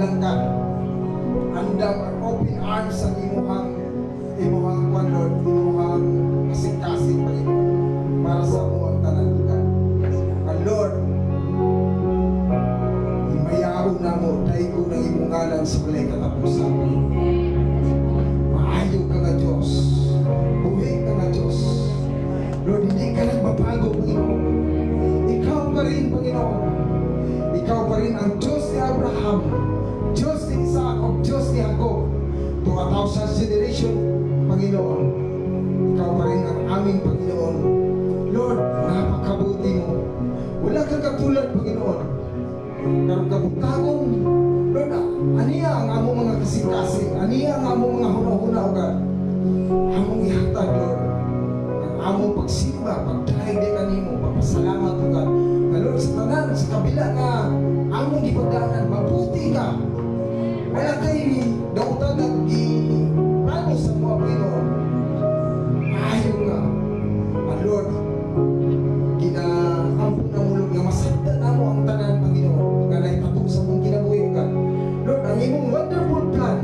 palangkan. Andam ang open arms sa imuhang kwan, Lord, imuhang kasing-kasing, Panginoon, para sa amuang tanan lugar. Ang Lord, himayaon na mo, dahil ko ng imong ngalan sa walay katapusan, Panginoon. Maayo ka nga Diyos, buhi ka nga Diyos. Lord, hindi ka nagbabago, Panginoon. Ikaw pa rin, Panginoon. Ikaw pa rin ang Diyos ni Abraham, Diyos ni Isaac, o Diyos ni Jacob. To 1,000 generation, Panginoon. Ikaw pa rin ang aming Panginoon. Lord, napakabuti mo. Wala kang katulad, Panginoon. Karong kabutagong, Lord, aniya ang among mga kasing-kasing, aniya ang among mga huna-huna, o God. Among ihatag, Lord. Ang among pagsimba, pagdaig di kanimo, papasalamat, o God. Na Lord, sa tanan, sa kabila na among ipagdaanan, mabuti ka. Wala kayo dautan at paano sa mga Panginoon. Ayaw ka. Ang Lord, ginaampun na mulog na masagdan na mo ang tanan, Panginoon, nga naitato sa mong kinabuhi ka. Lord, ang imong wonderful plan,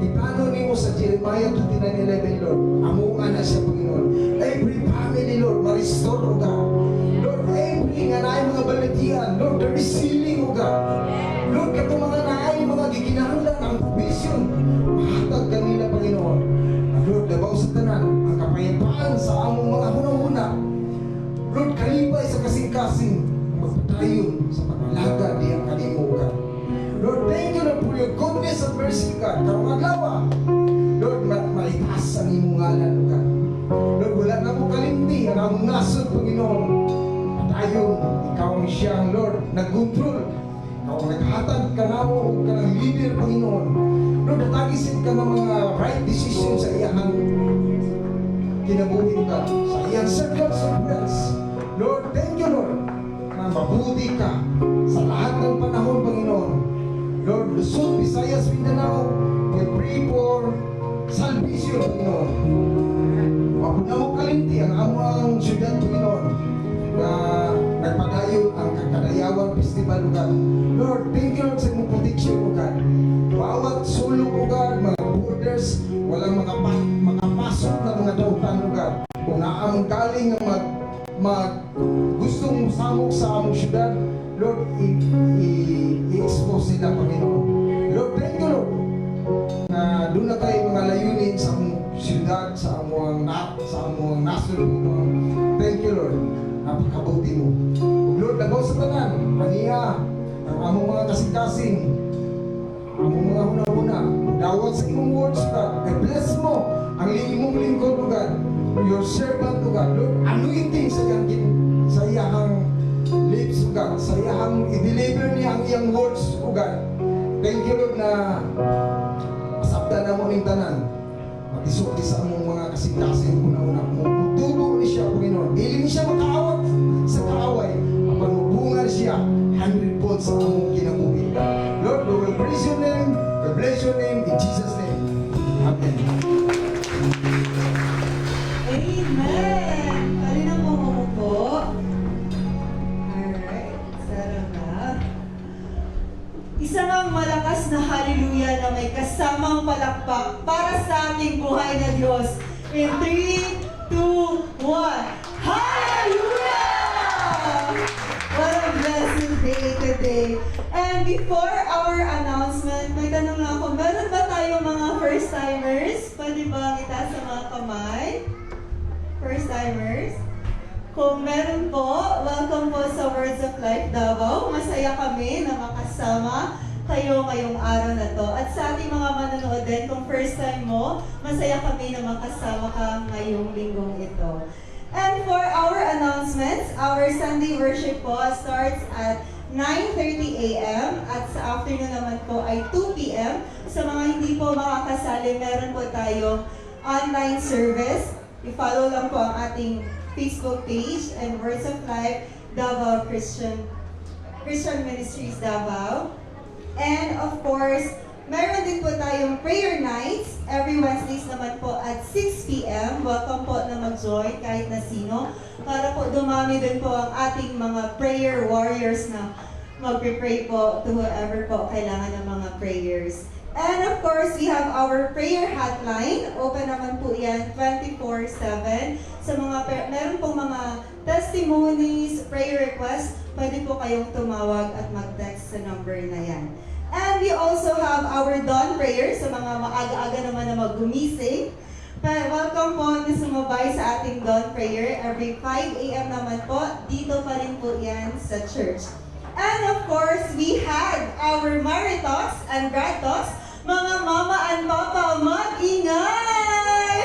iplano nimo sa Jeremiah 29:11, Lord. Amunga na siya, Panginoon. Every family, Lord, ma-restore, O God. Lord, every nga na mga balatian, Lord, there is healing, O God. Lord, kato mga naay, mga giginahanglan ang provision, mahatag kanila, Panginoon. Lord, labaw sa tanan, ang kapayapaan sa among mga hunahuna. Lord, kalipay sa kasing-kasing, magpatayon sa pag-alaga di ang kalimugan. Lord, thank you, Lord, for your goodness and mercy, God. Karong adlaw, Lord, maitaas ang imong ngalan, God. Lord, wala na mo kalimti ang among nasod, Panginoon. Patayon, ikaw ang siyang, Lord, nag-control. Ikaw ang naghatag ka na mo, ka ng leader, Panginoon. Lord, natagisin ka ng mga right decision sa iyang kinabuhin ka, sa iyang circles of friends. Lord, thank you, Lord, na mabuti ka sa lahat ng panahon, Panginoon. Lord, Luzon, Visayas, Mindanao, we pray for salvation, Panginoon. Wag na mo kalimti ang amang syudad, Panginoon, na nagpadayon ang Kadayawan Festival, O God. Lord, thank you, Lord, sa imong protection, O God. Bawat sulok, O God, mga borders, walang makapasok na mga dautan, O God. Kung naamang galing ang gustong samok sa among syudad, Lord, i-expose nila, Panginoon. Lord, thank you, Lord, na doon na tayo mga layunin sa among syudad, sa among nasod, Panginoon. Thank you, Lord. Napakabuti mo. Lord, labaw sa tanan, paniya, ang among mga kasing-kasing, among mga huna-huna, dawat sa imong words, God. I-bless mo ang imong lingkod, O God. Your servant, O God. Lord, anointing sa iyang lips, O God. Sa iyang i-deliver niya ang iyang words, O God. Thank you, Lord, na masabda na mo ng tanan. Mag-isuki sa among mga kasing-kasing huna-huna. Tubo ni siya, Panginoon. Dili ni siya makaawat sa kaaway. Kapag mabunga siya, 100-fold sa among kinabuhi. Lord, we will praise your name, we bless your name, in Jesus' name. Amen. Amen! Kanina po po. Alright, salamat. Isa ngang malakas na hallelujah na may kasamang palakpak para sa ating buhay na Diyos. In 3, 2, 1. Hallelujah! What a blessed day today. And before our announcement, may tanong lang ako, meron ba tayong mga first-timers? Pwede ba itaas sa mga kamay? First-timers? Kung meron po, welcome po sa Words of Life Davao. Masaya kami na makasama kayo ngayong araw na to. At sa ating mga manonood din, kung first time mo, masaya kami na makasama ka ngayong linggong ito. And for our announcements, our Sunday worship po starts at 9:30 a.m. at sa afternoon naman po ay 2 p.m. Sa mga hindi po makakasali, meron po tayo online service. I-follow lang po ang ating Facebook page and Words of Life Davao Christian Ministries Davao. And of course, meron din po tayong prayer nights every Wednesdays naman po at 6 p.m. Welcome po na mag-join kahit na sino para po dumami din po ang ating mga prayer warriors na magpe-pray po to whoever po kailangan ng mga prayers. And of course, we have our prayer hotline. Open naman po yan 24/7. Sa meron pong mga testimonies, prayer requests, pwede po kayong tumawag at mag-text sa number na yan. And we also have our dawn prayer sa mga maaga-aga naman na maggumising. Welcome po na sumabay sa ating dawn prayer. Every 5 a.m. naman po, dito pa rin po yan sa church. And of course, we had our Maritalks and Grad Talks. Mga mama and papa, mag-ingay!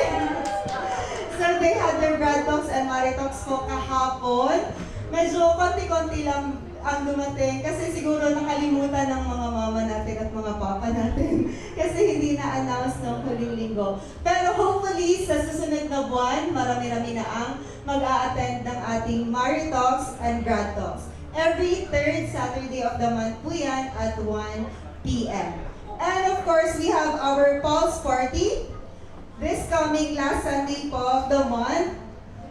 So they had their Grad Talks and Maritalks po kahapon. Medyo konti-konti lang ang dumating kasi siguro nakalimutan ng mga mama natin at mga papa natin kasi hindi na-announce ng huling linggo. Pero hopefully, sa susunod na buwan, marami-rami na ang mag-a-attend ng ating Maritalks and Grad Talks. Every third Saturday of the month po yan at 1 p.m. And of course, we have our Pulse Party this coming last Sunday po of the month.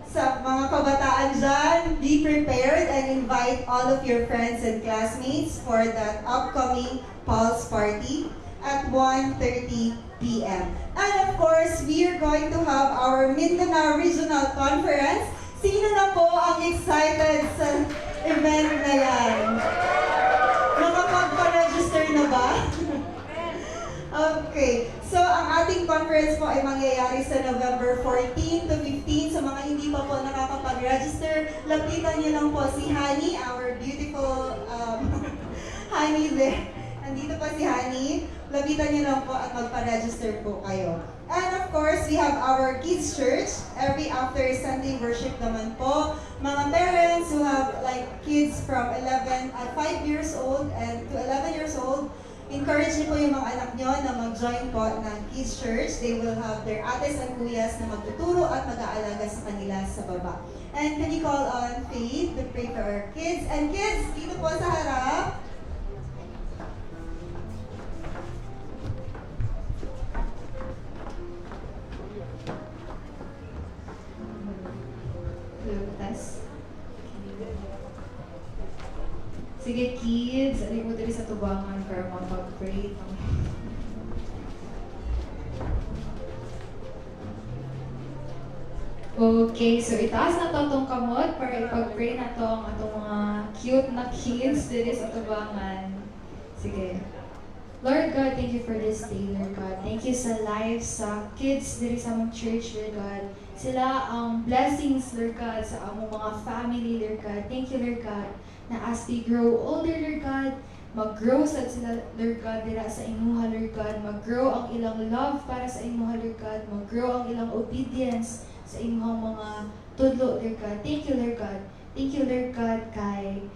Sa mga kabataan dyan, be prepared and invite all of your friends and classmates for that upcoming Pulse Party at 1:30 p.m. And of course, we are going to have our Mindanao Regional Conference. Sino na po ang excited sa event na yan? Nakapagpa-register na ba? Okay. So, ang ating conference po ay mangyayari sa November 14 to 15. Sa mga hindi pa po nakakapag-register, lapitan niyo lang po si Honey, our beautiful Honey there. Nandito pa si Honey. Lapitan niyo lang po at magpa-register po kayo. And of course, we have our kids church every after Sunday worship naman po. Mga parents who have like kids from 5 years old and to 11 years old, encourage niyo po yung mga anak niyo na mag-join po ng kids church. They will have their ates and kuyas na magtuturo at mag-aalaga sa kanila sa baba. And can you call on Faith to pray for our kids? And kids, dito po sa harap. Test. Sige kids, aling mo dali sa tubangan para mapag-pray. Okay, so itaas na to itong kamot para ipag-pray na to ang atong mga cute na kids dali sa tubangan. Sige. Lord God, thank you for this day, Lord God. Thank you sa lives sa kids diri sa among church, Lord God. Sila ang blessings, Lord God, sa among mga family, Lord God. Thank you, Lord God, na as they grow older, Lord God, mag-grow sa sila, Lord God, dira sa imuha, Lord God. Mag-grow ang ilang love para sa imuha, Lord God. Mag-grow ang ilang obedience sa imuhang mga tudlo, Lord God. Thank you, Lord God. Thank you, Lord God, kay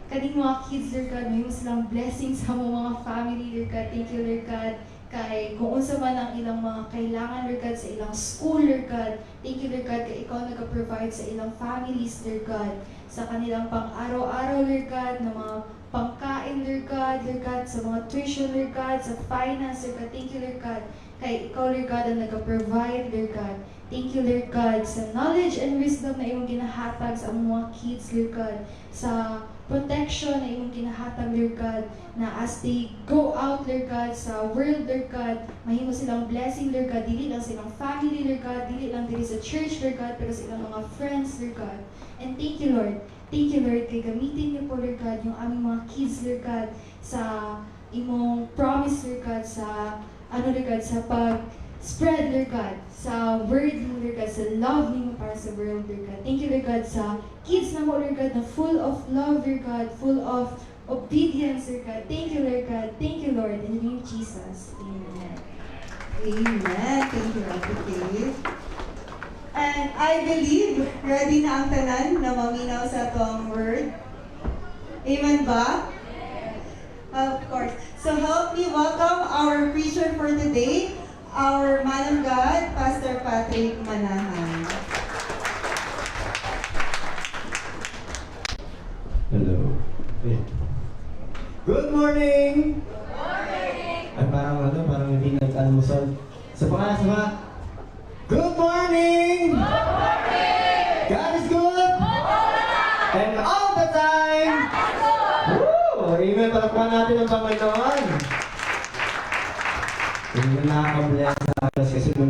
kaning mga kids, Lord God, may silang blessings sa mga family, Lord God. Thank you, Lord God, kay kung unsa man ang ilang mga kailangan, Lord God, sa ilang school, Lord God. Thank you, Lord God, kay ikaw nag-provide sa ilang families, Lord God, sa kanilang pang-araw-araw, Lord God, na mga pangkain, Lord God, sa mga tuition, Lord God, sa finance, Lord God. Thank you, Lord God, kay ikaw, Lord God, ang nag-provide, Lord God. Thank you, Lord God, sa knowledge and wisdom na iyong ginahatag sa mga kids, Lord God, sa protection na iyong ginahatag, Lord God, na as they go out, Lord God, sa world, Lord God, mahimo silang blessing, Lord God, dili lang silang family, Lord God, dili lang dili sa church, Lord God, pero silang mga friends, Lord God. And thank you, Lord. Thank you, Lord, kay gamitin niyo po, Lord God, yung aming mga kids, Lord God, sa imong promise, Lord God, sa Lord God, sa pag-spread, Lord God, sa word mo, Lord God, sa love mo para sa world, Lord God. Thank you, Lord God, sa kids na mo, Lord God, na full of love, Lord God, full of obedience, Lord God. Thank you, Lord God. Thank you, Lord. In the name of Jesus. Amen. Amen. Thank you, Ate Kate. And I believe, ready na ang tanan na maminaw sa itong word. Amen ba? Of course. So help me welcome our preacher for today, our man of God, Pastor Patrick Manahan. Hello. Good morning! Good morning! Ay, parang hindi nag-almusal. Sa mga, good morning! Good morning! God is good! And all the time! Woo! Amen. Palakpan natin ang Panginoon. Amen. Nakaka-bless kasi may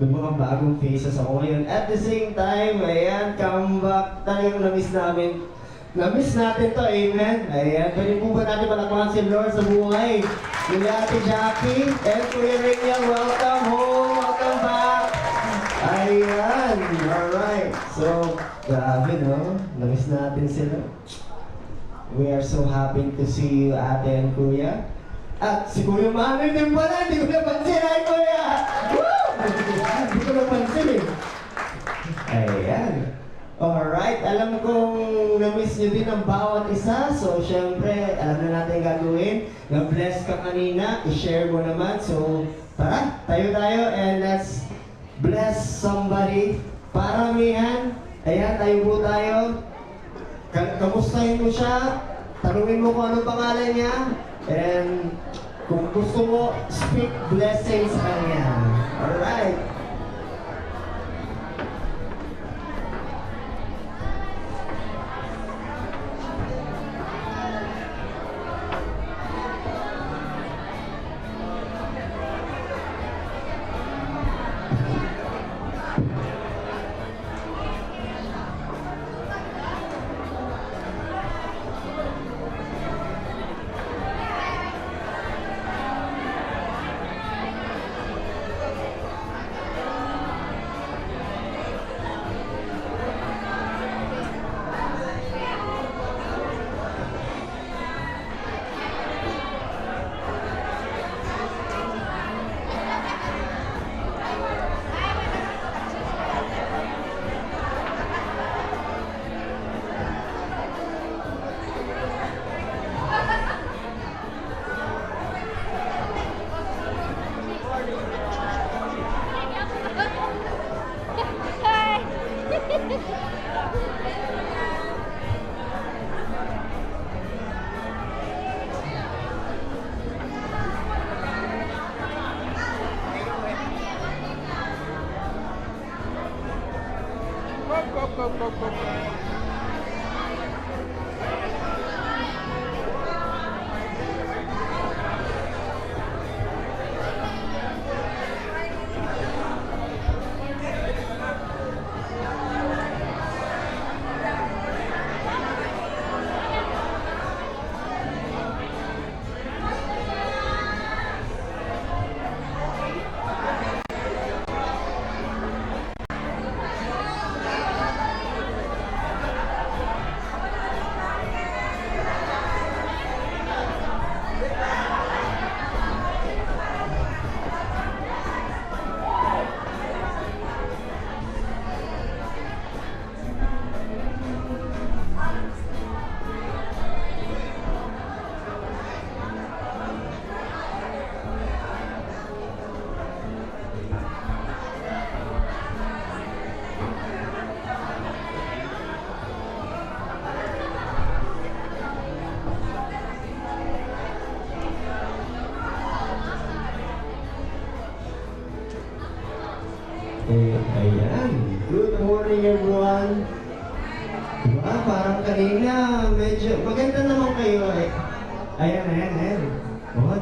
mga bagong faces ako ngayon. At the same time, ayan, come back. Talagang na-miss namin. Na-miss natin to, amen. Ayan, pwede po ba natin palakpakan si Lord sa buhay? Kuya Ate Jackie and Kuya Reniel, welcome home, welcome back. Ayan, alright. So, grabe no, na-miss natin sila. We are so happy to see you, Ate and Kuya. At si Kuya Mami din pala, hindi ko napansin. Ay, Kuya! Woo! Hindi ko napansin eh. Ayan. Alright, alam kong na-miss nyo din ang bawat isa. So, syempre, alam na natin gagawin. Na-bless ka kanina, i-share mo naman. So, tara, tayo and let's bless somebody. Paramihan. Ayan, tayo po tayo. Kamustahin mo siya. Tanungin mo kung anong pangalan niya. And kung gusto mo, speak blessings sa kanya. Alright. Ayan. Good morning, everyone. Diba, parang kanina, medyo maganda naman kayo eh. Ayan.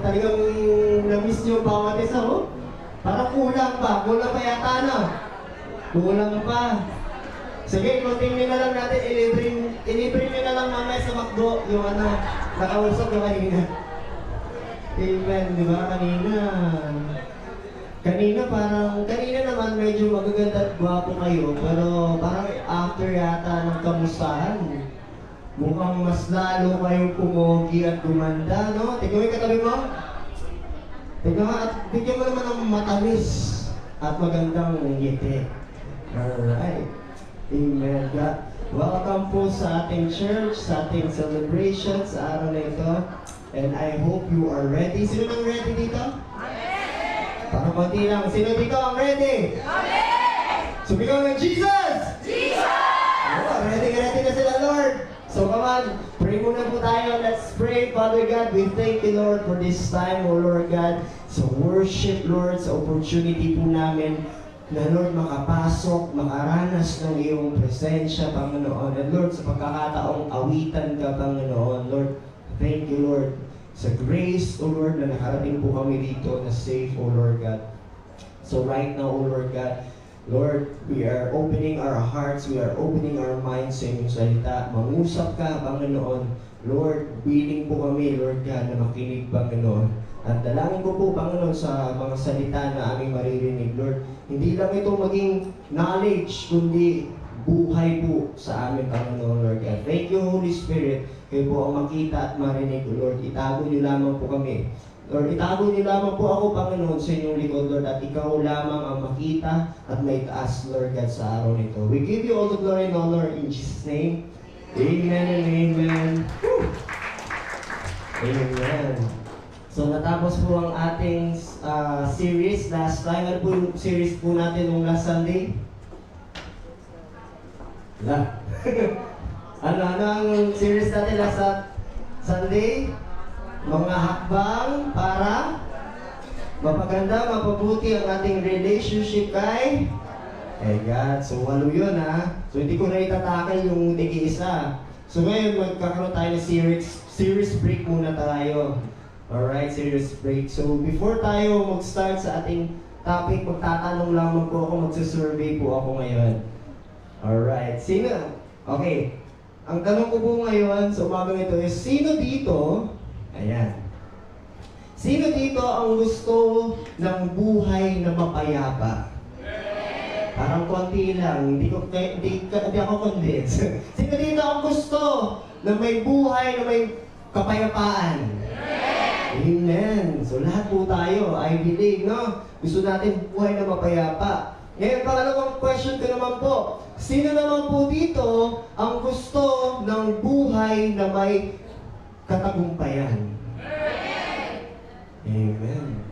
Talagang na-miss nyo bawat isa, oh. Parang kulang pa yata, no? Kulang pa. Sige, continue na lang natin, ilibre nyo na lang mamaya sa McDo, yung nakausap nyo kanina. Amen, di ba, kanina naman medyo magaganda at gwapo kayo, pero parang after yata ng kamustahan, mukhang mas lalo kayong pumogi at gumanda, no? Tingnan mo yung katabi mo. Tingnan mo at bigyan mo naman ng matamis at magandang ngiti. Alright. Amen. God. Welcome po sa ating church, sa ating celebration sa araw na ito. And I hope you are ready. Sino nang ready dito? Para konti lang. Sino dito ang ready? Amen! Sumigaw ng Jesus! Jesus! Oh, ready na sila, Lord. So come on, pray muna po tayo. Let's pray. Father God, we thank you, Lord, for this time, O Lord God. So worship, Lord, sa opportunity po namin na Lord makapasok, makaranas ng iyong presensya, Panginoon. And Lord, sa pagkakataong awitan ka, Panginoon, Lord, thank you, Lord, sa grace, O Lord, na nakarating po kami dito na safe, O Lord God. So right now, O Lord God, Lord, we are opening our hearts, we are opening our minds sa inyong salita. Mangusap ka, Panginoon. Lord, willing po kami, Lord God, na makinig, Panginoon. At dalangin ko po, Panginoon, sa mga salita na aming maririnig, Lord, hindi lang ito maging knowledge, kundi buhay po sa amin, Panginoon, Lord God. Thank you, Holy Spirit. Kayo po ang makita at marinig, Lord. Itago niyo lamang po kami. Lord, itago niyo lamang po ako, Panginoon, sa inyong likod, Lord, at ikaw lamang ang makita at may taas, Lord God, sa araw nito. We give you all the glory and honor in Jesus' name. Amen and amen. Woo! Amen. So natapos po ang ating series last time. Ano po yung series po natin nung last Sunday? Wala. ano ang series natin last Sunday? Mga hakbang para mapaganda, mapabuti ang ating relationship kay God. So walo yun ha. So hindi ko na itatakal yung tig-isa. So ngayon magkakaroon tayo ng series break muna tayo. Alright, serious break. So, before tayo mag-start sa ating topic, magtatanong lamang po ako, magsasurvey po ako ngayon. Alright, sino? Okay, ang tanong ko po ngayon sa umagang ito is, sino dito, ayan, sino dito ang gusto ng buhay na mapayapa? Parang konti lang, hindi ako convinced. Sino dito ang gusto na may buhay na may kapayapaan? Amen. So lahat po tayo, I believe, no? Gusto natin buhay na mapayapa. Ngayon, pangalawang question ko naman po. Sino naman po dito ang gusto ng buhay na may katagumpayan? Amen.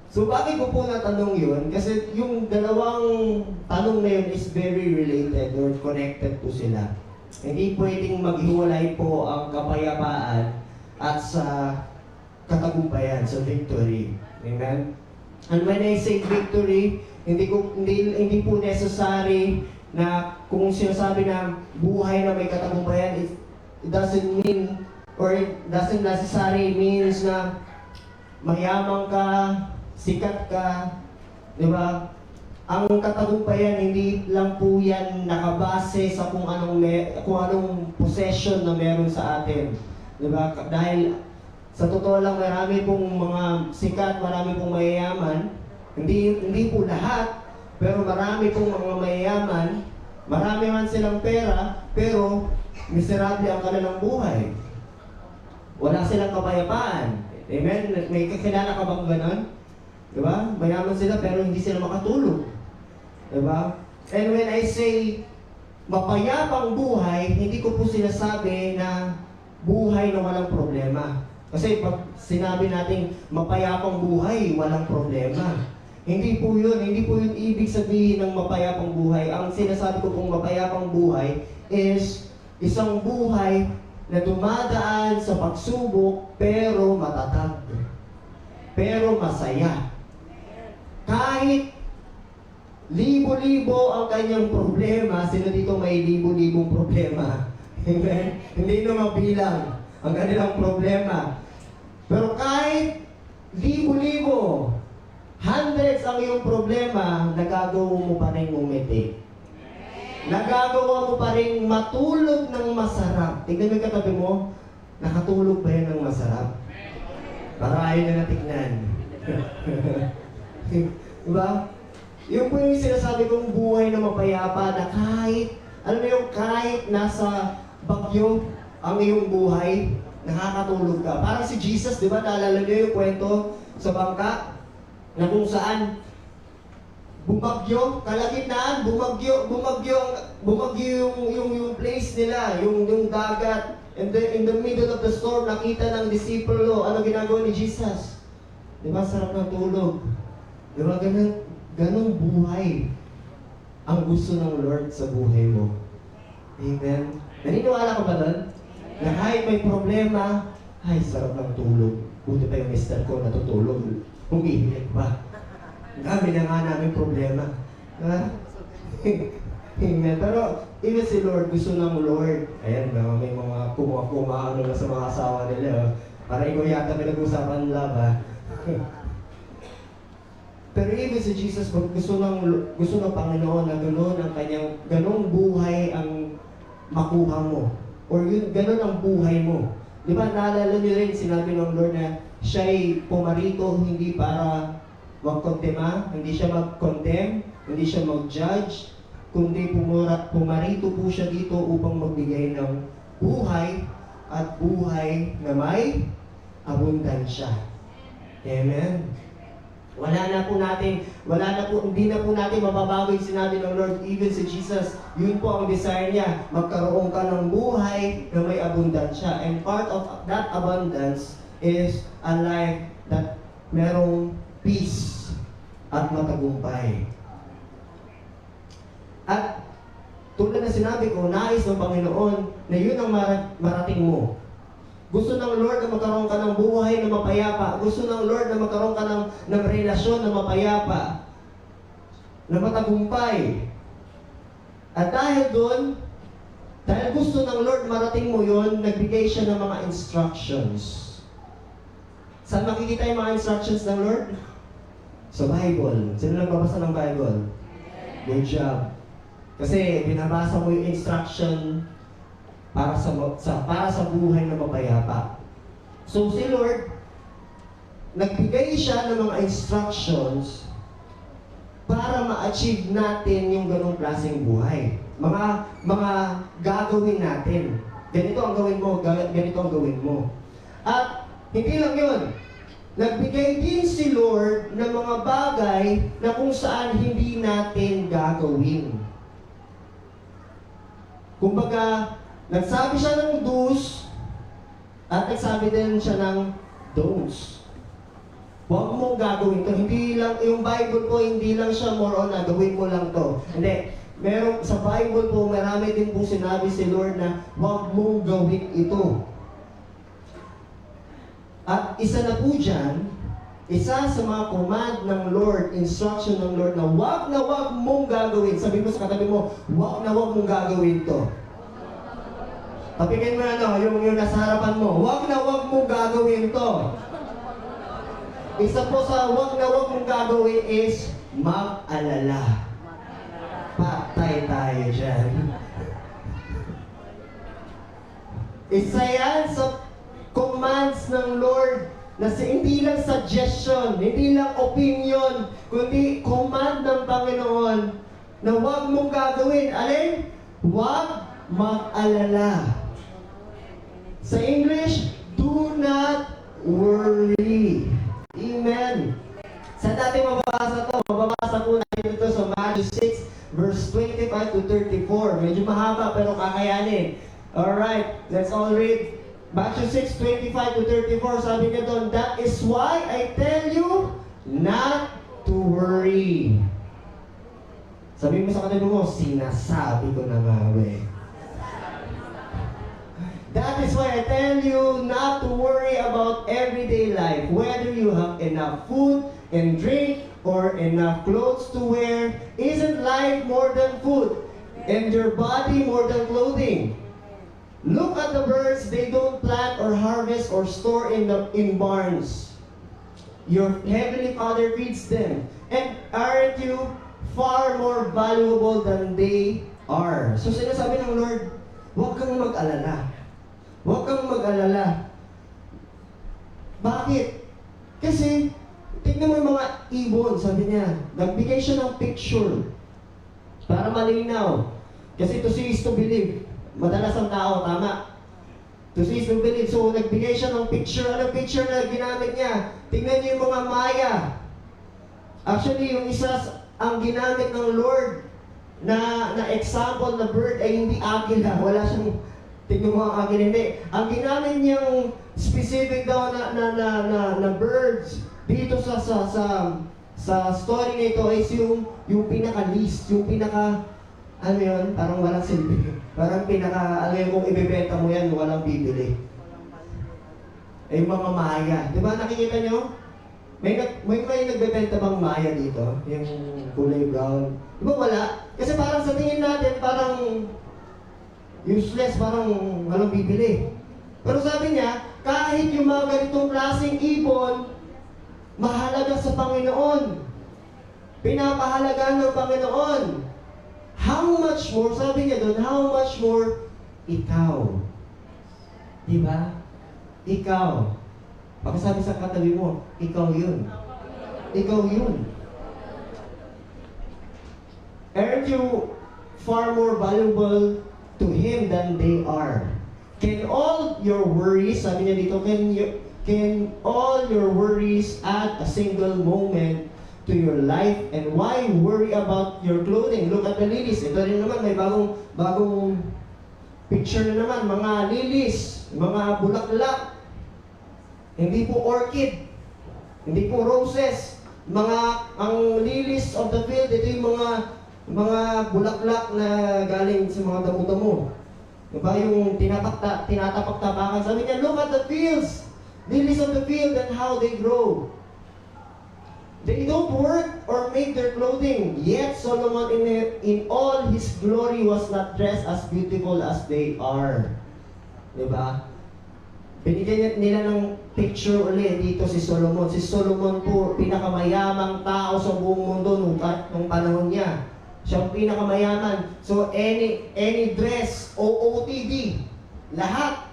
So bakit ko po natanong yun? Kasi yung dalawang tanong na yun is very related or connected po sila. Hindi pwedeng maghiwalay po ang kapayapaan at sa katagumpayan, sa victory. Amen? And when I say victory, hindi po necessary na kung sinasabi na buhay na may katagumpayan, it doesn't mean or it doesn't necessarily means na mayaman ka, sikat ka, di ba? Ang katagumpayan, hindi lang po yan nakabase sa kung anong possession na meron sa atin. Di ba? Dahil sa totoo lang, marami pong mga sikat, marami pong mayayaman. Hindi po lahat, pero marami pong mga mayayaman. Marami man silang pera, pero miserable ang kanilang buhay. Wala silang kapayapaan. Amen? May kakilala ka bang ganon? Diba? Mayaman sila, pero hindi sila makatulog. Diba? And when I say mapayapang buhay, hindi ko po sinasabi na buhay na walang problema. Kasi pag sinabi nating mapayapang buhay, walang problema. Hindi po yun ibig sabihin ng mapayapang buhay. Ang sinasabi ko pong mapayapang buhay is isang buhay na dumadaan sa pagsubok pero matatag. Pero masaya. Kahit libo-libo ang kanyang problema, sino dito may libo-libong problema? Amen? Hindi na mabilang ang kanilang problema. Pero kahit libo-libo, hundreds ang iyong problema, nagagawa mo pa rin umiti. Nagagawa mo pa rin matulog ng masarap. Tignan mo yung katabi mo, nakatulog ba yan ng masarap? Para ayaw na natignan. Diba? Yung po yung sinasabi kong buhay na mapayapa na kahit, alam mo yung kahit nasa bagyo ang iyong buhay, nakakatulog ka. Parang si Jesus, di ba? Naalala niyo yung kwento sa bangka na kung saan bumagyo, kalagitnaan, bumagyo yung place nila, yung dagat. And then in the middle of the storm, nakita ng disipulo, ano ginagawa ni Jesus? Di ba? Sarap ng tulog. Di ba? Ganong buhay ang gusto ng Lord sa buhay mo. Amen? Naniniwala ka ba doon? Na kahit may problema, ay, sarap ng tulog. Buti pa yung mister ko natutulog. Umiiyak pa. Ang dami na nga namin problema. Ha? Amen. Pero, even si Lord, gusto ng Lord. Ayan, may mga kumuha-ano na sa mga asawa nila. Oh. Para ikaw yata may nag-usapan love, ha? Pero even si Jesus, gusto ng Panginoon na gano'n ang kanyang, ganong buhay ang makuha mo. Or yun, gano'n ang buhay mo. Di ba, naalala niyo rin, sinabi ng Lord na siya'y pumarito hindi para magkontema, hindi siya mag-condemn, hindi siya mag-judge, kundi pumarito po siya dito upang magbigay ng buhay at buhay na may abundansya. Amen. Hindi na po natin mababago yung sinabi ng Lord, even si Jesus, yun po ang desire niya, magkaroon ka ng buhay na may abundansya. And part of that abundance is a life that merong peace at matagumpay. At tulad na sinabi ko, nais ng Panginoon na yun ang marating mo. Gusto ng Lord na magkaroon ka ng buhay na mapayapa. Gusto ng Lord na magkaroon ka ng relasyon na mapayapa, na matagumpay. At dahil doon, dahil gusto ng Lord marating mo yon, nagbigay siya ng mga instructions. Saan makikita yung mga instructions ng Lord? Sa Bible. Sino nagbabasa ng Bible? Good job. Kasi binabasa mo yung instruction para sa buhay na mapayapa. So si Lord, nagbigay siya ng mga instructions para ma-achieve natin yung ganong klaseng buhay. Mga gagawin natin. Ganito ang gawin mo, ganito ang gawin mo. At hindi lang yun. Nagbigay din si Lord ng mga bagay na kung saan hindi natin gagawin. Kumbaga, nagsabi siya ng do's at nagsabi din siya ng don'ts. Huwag mong gagawin to. Hindi lang, yung Bible po, hindi lang siya more on na gawin mo lang to. Hindi. Meron, sa Bible po, marami din po sinabi si Lord na huwag mong gawin ito. At isa na po dyan, isa sa mga command ng Lord, instruction ng Lord na huwag mong gagawin. Sabi mo sa katabi mo, huwag mong gagawin to. Tapigin mo na yung nasa harapan mo. Huwag mong gagawin to. Isa po sa huwag mong gagawin is mag-alala. Patay tayo dyan. Isa yan sa commands ng Lord na hindi lang suggestion, hindi lang opinion, kundi command ng Panginoon na huwag mong gagawin. Alin? Huwag mag-alala. Sa English, do not worry. Amen. Sa dati mababasa to, mababasa po natin ito sa Matthew 6, verse 25 to 34. Medyo mahaba pero kakayanin. Alright, let's all read. Matthew 6, 25 to 34, sabi niya doon, that is why I tell you not to worry. Sabi mo sa kanila mo, sinasabi ko na nga, we. That is why I tell you not to worry about everyday life, whether you have enough food and drink or enough clothes to wear. Isn't life more than food and your body more than clothing? Look at the birds, they don't plant or harvest or store in barns. Your heavenly Father feeds them. And aren't you far more valuable than they are? So sinasabi ng Lord, huwag kang mag-alala. Huwag kang mag-alala. Bakit? Kasi, tignan mo yung mga ibon, sabi niya, nagbigay siya ng picture para malinaw. Kasi to see is to believe. Madalas ang tao, tama. To see is to believe. So, nagbigay siya ng picture. Anong picture na ginamit niya? Tingnan niyo yung mga Maya. Actually, yung isa ang ginamit ng Lord na example na bird ay hindi agila. Wala siyang, tingnan mo ang agila, hindi. Ang ginamit niyang specific daw na birds dito sa story na ito is yung pinaka-least, yung pinaka, ano yun, parang walang silbi. Parang pinaka, ano yun, kung ibebenta mo yan, walang bibili. Ay, yung mga Maya. Di ba nakikita nyo? may nagbebenta bang Maya dito? Yung kulay brown? Di ba wala? Kasi parang sa tingin natin, parang useless, parang walang bibili. Pero sabi niya, kahit yung mga ganitong klaseng ibon, mahalaga sa Panginoon. Pinapahalagaan ng Panginoon. How much more, sabi niya doon, how much more ikaw? Diba? Ikaw. Pagkasabi sa katabi mo, ikaw yun. Ikaw yun. Aren't you far more valuable to Him than they are? Can all your worries, sabi niya dito, can all your worries add a single moment to your life? And why worry about your clothing? Look at the lilies. Ito rin naman, may bagong picture na naman. Mga lilies, mga bulaklak. Hindi po orchid. Hindi po roses. Ang lilies of the field, ito yung mga bulaklak na galing sa mga damo-damo. Diba yung tinatapak-tapakan? Sabi niya, look at the fields. Lilies of the field and how they grow. They don't work or make their clothing. Yet Solomon in all his glory was not dressed as beautiful as they are. Diba? Binigyan nila ng picture ulit dito si Solomon. Si Solomon po, pinakamayamang tao sa buong mundo nung panahon niya. Siya ang pinakamayaman. So any dress, OOTD, lahat,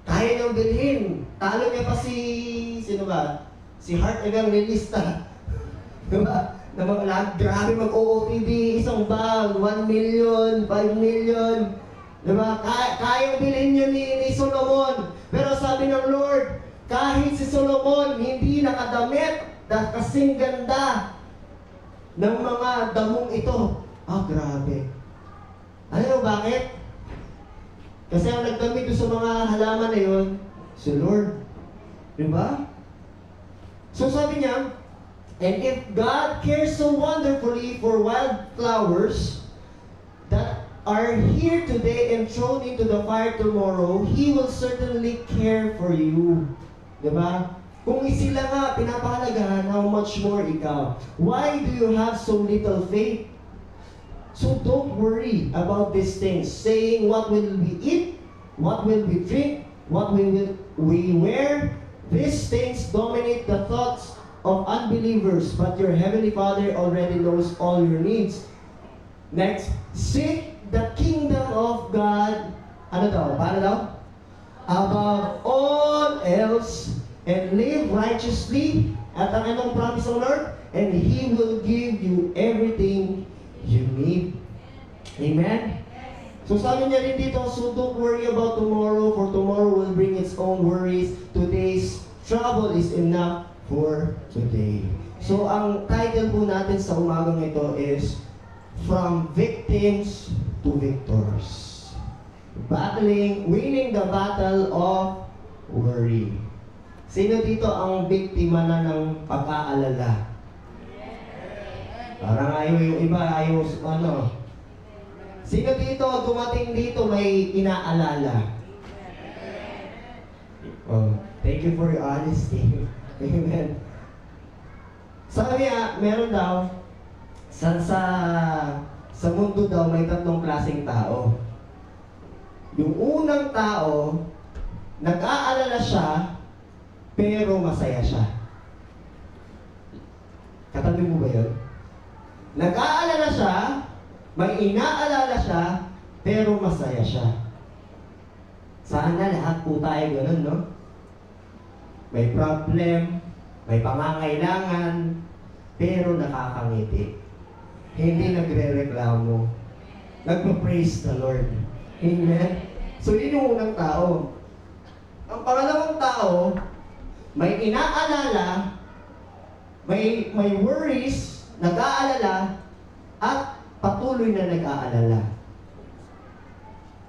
kaya niyang bilhin. Talo niya pa sino ba? Si Hart Evangelista. Diba? Na mga lahat, grabe mag-OOTD, isang bag, 1 million, 5 million. Diba? Kayang bilhin yun ni Solomon. Pero sabi ng Lord, kahit si Solomon hindi nakadamit na kasing ganda ng mga damong ito. Grabe. Alam mo bakit? Kasi ang nagdamit doon sa mga halaman na yun, si Lord. Diba? So sabi niya, and if God cares so wonderfully for wildflowers that are here today and thrown into the fire tomorrow, He will certainly care for you. Diba? Kung sila nga pinapahalagahan, how much more ikaw? Why do you have so little faith? So don't worry about these things, saying what will we eat, what will we drink, what will we wear. These things dominate the thoughts of unbelievers, but your Heavenly Father already knows all your needs. Next, seek the kingdom of God, paano daw? Above all else, and live righteously, at ang anong promise ng Lord? And He will give you everything you need. Amen? So sabi niya rin dito, so don't worry about tomorrow, for tomorrow will bring its own worries. Today's trouble is enough for today. So ang title po natin sa umagang ito is From Victims to Victors. Winning the battle of worry. Sino dito ang biktima na ng pag-aalala? Parang ayaw yung iba, ayaw Sino dito, dumating dito, may inaalala? Thank you for your honesty. Amen. Sabi meron daw, sa mundo daw may tatlong klaseng tao. Yung unang tao, nag-aalala siya, pero masaya siya. Katabi mo ba yun? Nag-aalala siya, may inaalala siya, pero masaya siya. Sana lahat po tayo ganun, no? May problem, may pangangailangan, pero nakakangiti. Hindi nagre-reklamo. Nagpa-praise the Lord. Amen? So, yun yung unang tao. Ang pangalawang tao, may inaalala, may worries, nag-aalala, at patuloy na nag-aalala.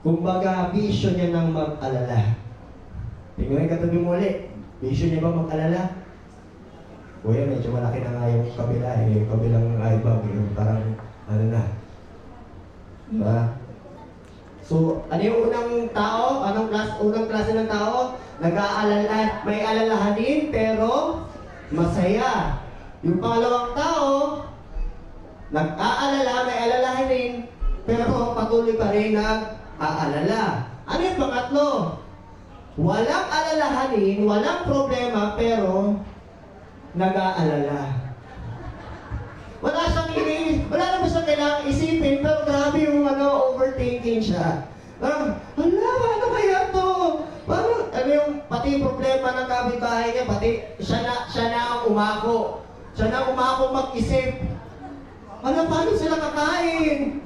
Kumbaga, vision niya ng mag-alala. Tingnan yung katabi mo ulit. Vision niya ba mag-alala? Kuya, medyo malaki na nga yung kabila yung kabilang eye bag, yung parang, Diba? So, ano yung unang tao? Unang klase ng tao? Nag-aalala, may alalahanin, pero masaya. Yung pangalawang tao, nag-aalala, may alalahanin, pero patuloy pa rin nag-aalala. Ano yung pangatlo? Walang alalahanin, walang problema, pero nag-aalala. Wala siyang wala naman siyang kailangang isipin, pero grabe yung overthinking siya. Parang, ano kaya to? Parang, pati yung problema ng kapitbahay niya, pati siya na ang umako. Siya na ang umako mag-isip. Paano sila kakain?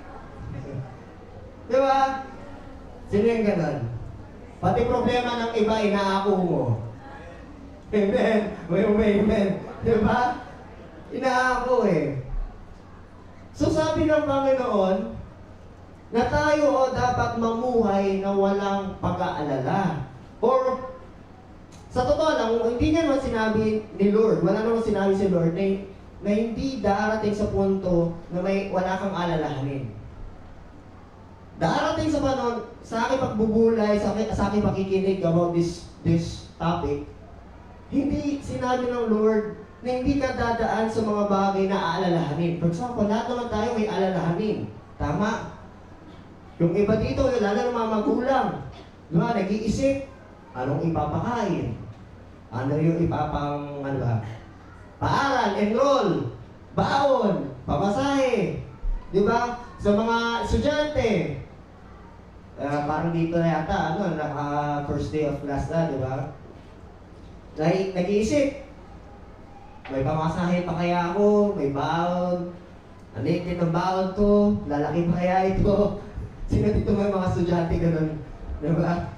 Di ba? Sino yung ganun? Pati problema ng iba, inaako mo. Amen. Amen. Di ba? Inaako eh. So sabi ng Panginoon, na tayo dapat mamuhay na walang pag-aalala. Or, sa totoo lang, hindi niya naman sinabi ni Lord, wala naman sinabi si Lord na hindi darating sa punto na wala kang alalahanin. Darating sa panahon, sa aking pagbubulay, sa aking pakikinig about this topic, hindi sinabi ng Lord na hindi ka dadaan sa mga bagay na aalalahanin. For example, lahat naman tayo may alalahanin. Tama? Yung iba dito, lalo ng mga magulang, diba, nag-iisip, anong ipapakain? Ano yung paaral, enroll, baon, pamasahe. Diba? Sa mga estudyante, parang dito na yata, first day of class na, diba? Nag-iisip, may pamasahe pa kaya ako, may baon, anikit ang baon ko, lalaki pa kaya ito. Sino dito may mga estudyante ganun? Diba?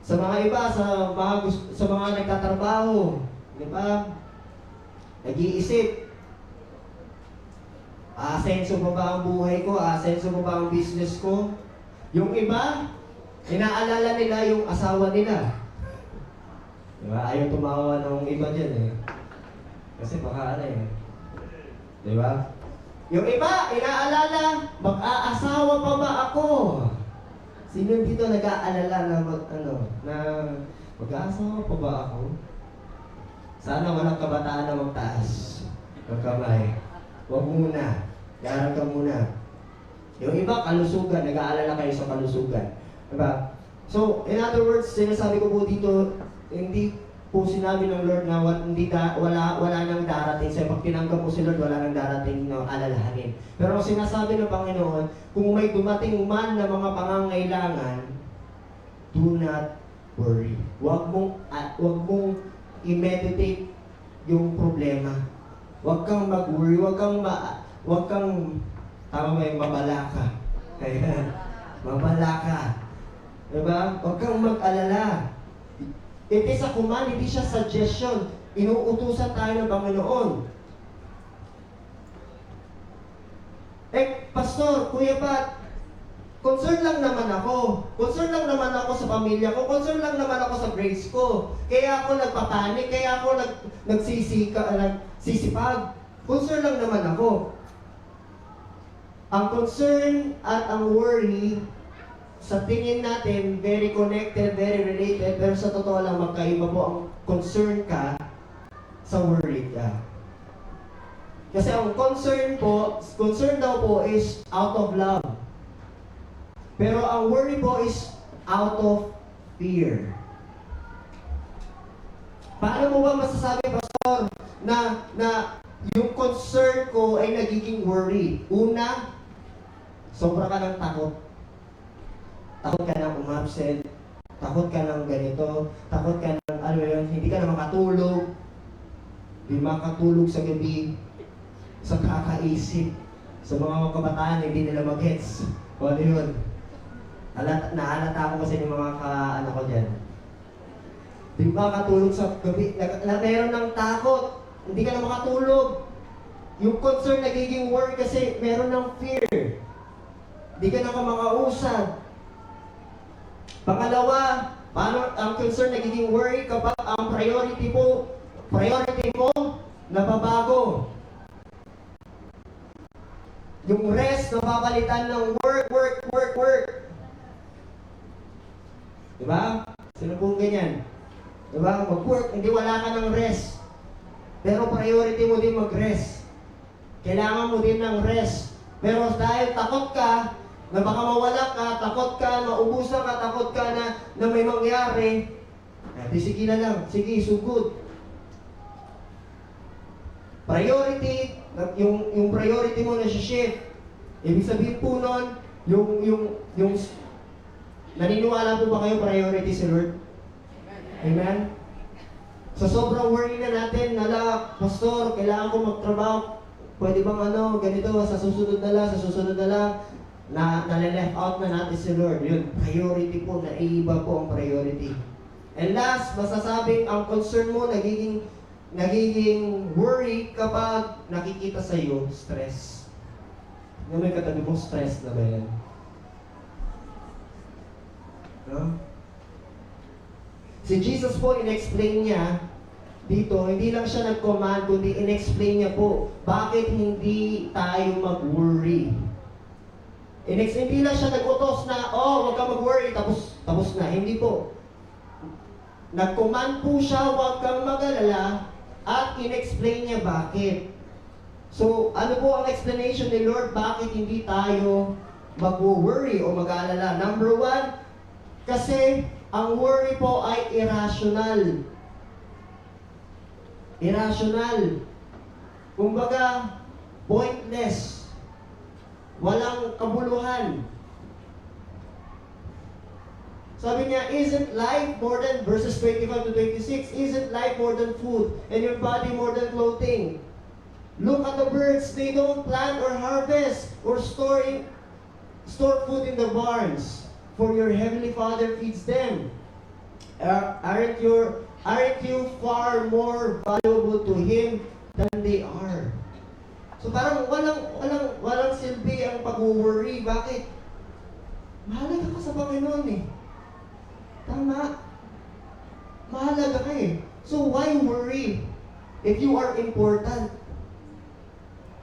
Sa mga iba, sa mga nagtatrabaho, diba? Nag-iisip, aasenso pa ba ang buhay ko? Aasenso pa ba ang business ko? Yung iba, inaalala nila yung asawa nila. Diba? Ayaw tumawa ng iba dyan eh. Kasi baka Diba? Yung iba, inaalala, mag-aasawa pa ba ako? Sino dito nag-aalala na mag-aasawa pa ba ako? Sana walang kabataan na magtaas ng kamay. Huwag muna. Garang ka muna. Yung iba, kalusugan. Nag-aalala kayo sa kalusugan. Diba? So, in other words, sinasabi ko po dito, hindi po sinabi ng Lord na wala nang darating. So, pag tinanggap po si Lord, wala nang darating na alalahanin. Pero ang sinasabi ng Panginoon, kung may dumating man na mga pangangailangan, do not worry. Huwag mong i-meditate yung problema. Huwag kang mag-worry, huwag kang mabala ka. Kaya, mabala ka. Diba? Huwag kang mag-alala. It is a command, hindi siya suggestion. Inuutusan tayo ng Panginoon. Pastor, Kuya Pat, concern lang naman ako. Concern lang naman ako sa pamilya ko. Concern lang naman ako sa grades ko. Kaya ako nagpapanik. Kaya ako nagsisipag. Concern lang naman ako. Ang concern at ang worry, sa tingin natin, very connected, very related, pero sa totoo lang, magkaiba po ang concern ka sa worry ka. Kasi ang concern daw po is out of love. Pero ang worry po is out of fear. Paano mo ba masasabi, Pastor, na yung concern ko ay nagiging worry? Una, sobra ka ng takot. Takot ka ng umabsent, takot ka ng ganito, takot ka ng hindi ka na makatulog, hindi makatulog sa gabi, sa kakaisip, sa mga kabataan hindi nila mag-gets. O ano yun? Nahalata ko kasi ng mga ko dyan. Hindi makatulog sa gabi, meron ng takot, hindi ka na makatulog. Yung concern nagiging worry kasi meron ng fear. Hindi ka na makausap. Pangalawa, paano ang concern nagiging worry kapag ang priority mo nababago. Yung rest napapalitan ng work. Diba? Sino pong ganyan? Diba? Mag-work, hindi wala ka ng rest. Pero priority mo din mag-rest. Kailangan mo din ng rest. Pero dahil takot ka, na baka mawala ka, takot ka, maubusan ka, takot ka na may mangyari, sige na lang, sige, sugod. Priority, yung priority mo na shift. Ibig sabihin po nun, yung naniniwala po ba kayo priority si Lord? Amen? Sa sobrang worry na natin, Pastor, kailangan ko magtrabaho. Pwede bang ganito, sa susunod na lang, nalileft out na natin si Lord. Yun, priority po, naiiba po ang priority. And last, masasabing ang concern mo, nagiging worry kapag nakikita sa iyo, stress. Yung may katabi mo, stress na ba yan? No? Si Jesus po, in-explain niya dito, hindi lang siya nag-command, kundi in-explain niya po, bakit hindi tayo mag-worry. Hindi lang siya nag-utos na, huwag ka mag-worry, tapos na. Hindi po. Nag-command po siya, huwag kang mag-alala, at in-explain niya bakit. So, ano po ang explanation ni Lord, bakit hindi tayo mag-worry o mag-alala? Number one, kasi ang worry po ay irrational. Irrational. Kumbaga, pointless. Walang kabuluhan. Sabi niya, isn't life more than, verses 25 to 26, isn't life more than food, and your body more than clothing? Look at the birds, they don't plant or harvest or store food in the barns, for your heavenly Father feeds them. Aren't you far more valuable to Him than they are? So parang walang silbi ang pag-worry. Bakit? Mahalaga ka sa Panginoon eh. Tama. Mahalaga ka eh. So why worry if you are important?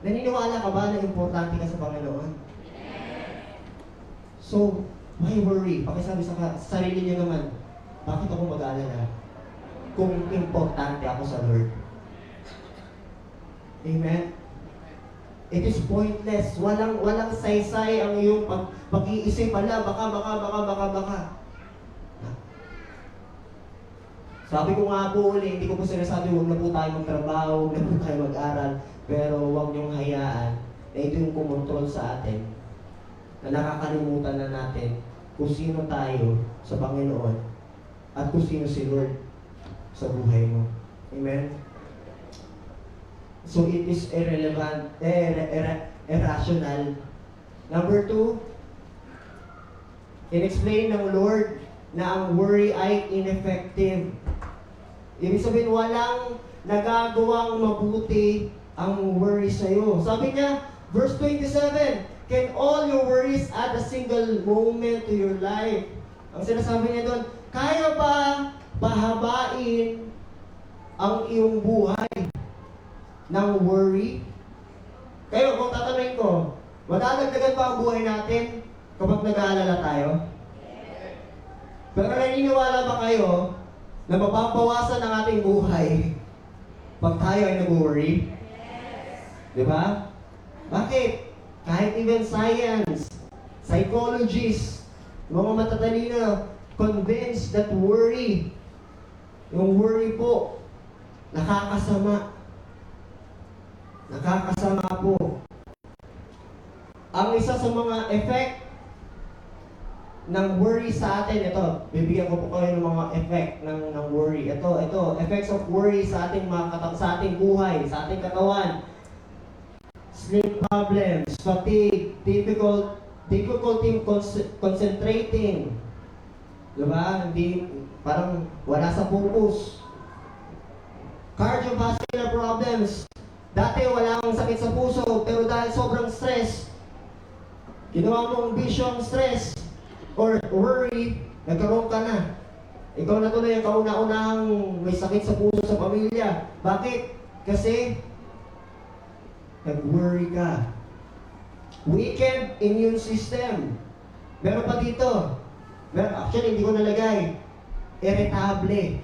Naniniwala ka ba na importante ka sa Panginoon? So, why worry? Pakisabi sa sarili niyo naman, bakit ako mag-aalala kung importante ako sa Lord? Amen? It is pointless. Walang saysay ang iyong pag-iisip. Baka. Sabi ko nga po ulit, hindi ko po sinasabi, huwag na po tayo magtrabaho, huwag na po tayo mag-aral, pero huwag niyong hayaan na ito yung kumontrol sa atin, na nakakalimutan na natin kung sino tayo sa Panginoon at kung sino si Lord sa buhay mo. Amen? So it is irrelevant, irrational. Number two, in-explain ng Lord na ang worry ay ineffective. Ibig sabihin, walang nagagawang mabuti ang worry sa'yo. Sabi niya, verse 27, can all your worries add a single moment to your life? Ang sinasabi niya doon, kaya ba pahabain ang iyong buhay ng worry? Kayo, kung tatanungin ko, madadagdagan pa ang buhay natin kapag nag-aalala tayo? Pero naniniwala ba kayo na mapapawasan ang ating buhay pag tayo ay nag-worry? Di ba? Bakit? Kahit even science, psychologists, mga matatalino, convinced that yung worry po, nakakasama. Nakakasama po. Ang isa sa mga effect ng worry sa atin, ito, bibigyan ko po kayo ng mga effect ng worry. Ito, effects of worry sa ating sa ating buhay, sa ating katawan. Sleep problems, fatigue, difficulty concentrating. Diba? Hindi, parang wala sa focus. Cardiovascular problems. Dati wala kang sakit sa puso, pero dahil sobrang stress, ginawa mong bisyong stress or worry, nagkaroon ka na. Ikaw na tuloy ang kauna-unahang may sakit sa puso sa pamilya. Bakit? Kasi nag-worry ka. Weakened immune system. Meron pa dito. Actually, hindi ko nalagay. Irritable.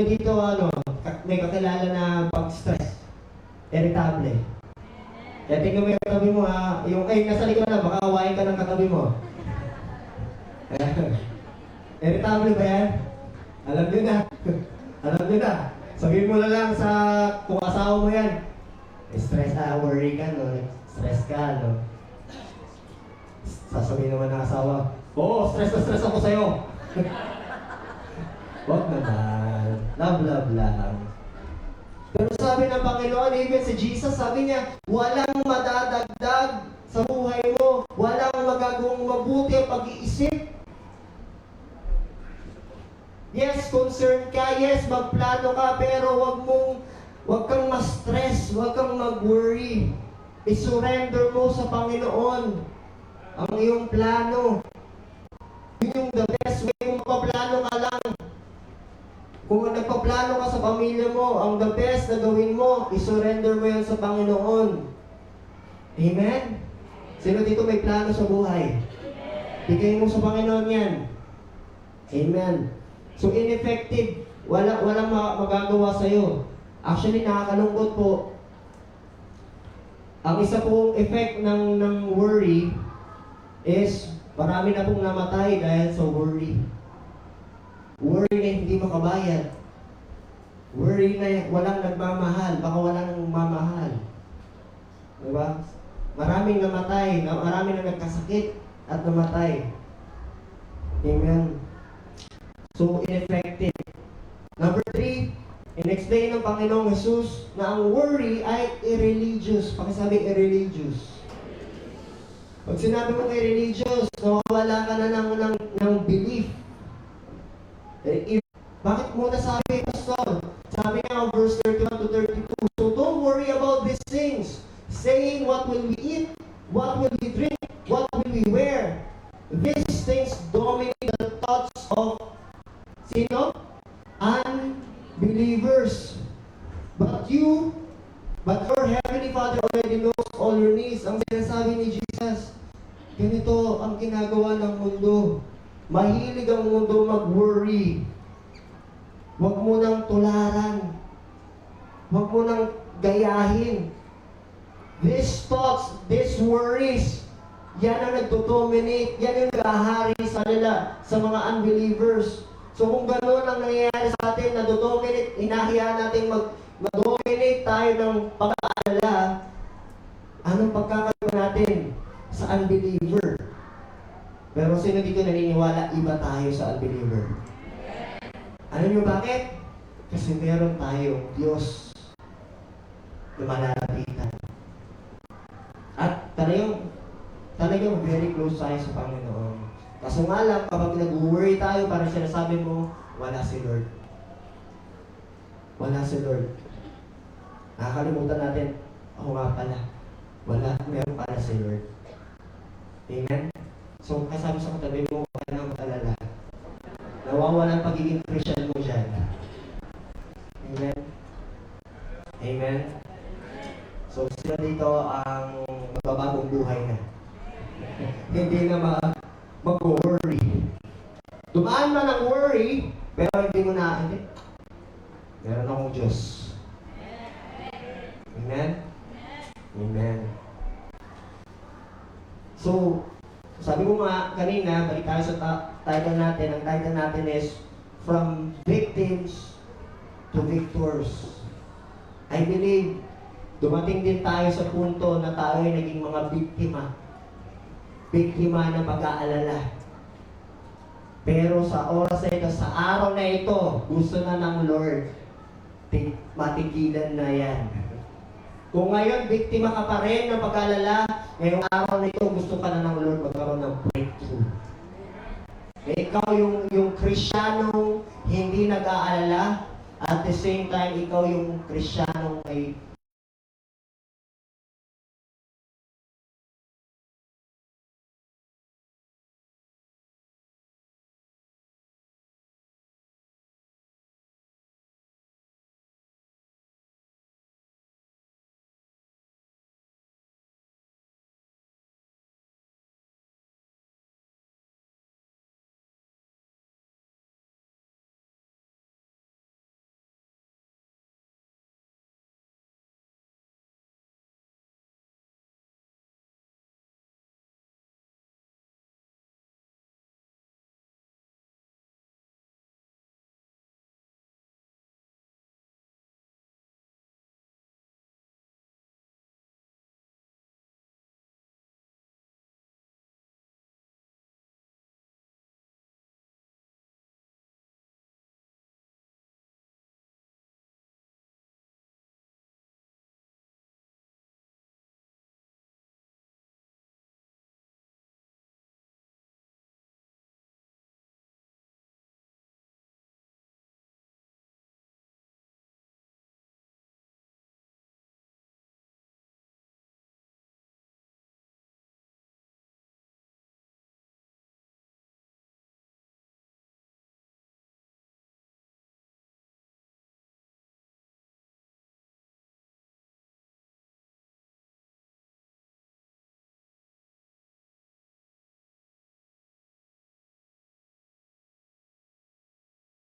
dito, may kakilala na pag-stress. Irritable. Kaya tingnan mo yung katabi mo ha. Nasa likod na, baka hawain ka ng katabi mo. Irritable ba yan? Alam nyo na. Alam nyo na. Sabihin mo na lang sa kung asawa mo yan. Stress worry ka, no? Stress ka, no? Sasabihin naman ng asawa, oo, stress na stress ako sa'yo. Huwag naman. Love lang. Pero sabi ng Panginoon, even si Jesus, sabi niya, walang madadagdag sa buhay mo. Walang magagawang mabuti ang pag-iisip. Yes, concerned ka. Yes, magplano ka. Pero wag kang ma-stress. Wag kang mag-worry. I-surrender mo sa Panginoon ang iyong plano. Yun yung the best way. Kung magpaplano ka lang. Kung nagpaplano ka sa pamilya mo, ang the best na gawin mo, i-surrender mo yan sa Panginoon. Amen? Sino dito may plano sa buhay? Bigay mo sa Panginoon yan. Amen. So ineffective, walang magagawa sa'yo. Actually, nakakalungkot po. Ang isa pong effect ng worry is marami na pong namatay dahil sa worry. Worry na hindi makabayad. Worry na walang nagmamahal, baka walang mamahal. Diba? Maraming namatay, maraming na nagkasakit at namatay. Amen. So, ineffective. Number 3, in-explain ng Panginoong Jesus na ang worry ay irreligious. Pakisabi, irreligious. Pag sinabi mong irreligious, nawawala ka na ng belief. Bakit mo nasabi, Pastor? Sabi nga verse 31 to 32, so don't worry about these things, saying what will we eat, what will we drink, what will we wear. These things dominate the thoughts of sino? Unbelievers. But your Heavenly Father already knows all your needs. Ang sinasabi ni Jesus, ganito ang ginagawa ng mundo. Mahilig ang mundo mag-worry. Huwag mo nang tularan. Huwag mo nang gayahin. These thoughts, these worries, yan ang nagdodominate, yan yung nag-ahari sa nila, sa mga unbelievers. So kung gano'n ang nangyayari sa atin, nadodominate, inahiya natin mag-dominate tayo ng pag-aalala, anong pagkakaroon natin sa unbeliever? Pero sino dito naniniwala, iba tayo sa unbeliever? Alam niyo bakit? Kasi meron tayong Diyos na malalapitan. At talagang very close tayo sa Panginoon. Kaso nga lang, kapag nag-worry tayo, parang sinasabi mo, wala si Lord. Wala si Lord. Nakakalimutan natin, ako nga pala. Meron pala si Lord. Amen? So, kasabi sa katabi mo, huwag ka nang mag-alala. Nawawala ang pagiging Christian mo dyan. Amen? Amen? So, sila dito ang magbabagong buhay na. Hindi na mag-worry. Dumaan man ang worry, pero hindi mo na, hindi. Meron akong Diyos. Amen? Amen. So, sabi ko nga kanina, balik tayo sa title natin. Ang title natin is From Victims to Victors. I believe, dumating din tayo sa punto na tayo ay naging mga biktima. Biktima ng pag-aalala. Pero sa oras na ito, sa araw na ito, gusto na ng Lord, matigilan na yan. Kung ngayon, biktima ka pa rin ng pag-aalala, ngayong araw na ito, gusto ka na ng Lord magkaroon ng breakthrough. Ikaw yung Kristiyanong hindi nag-aalala, at the same time, ikaw yung Kristiyanong may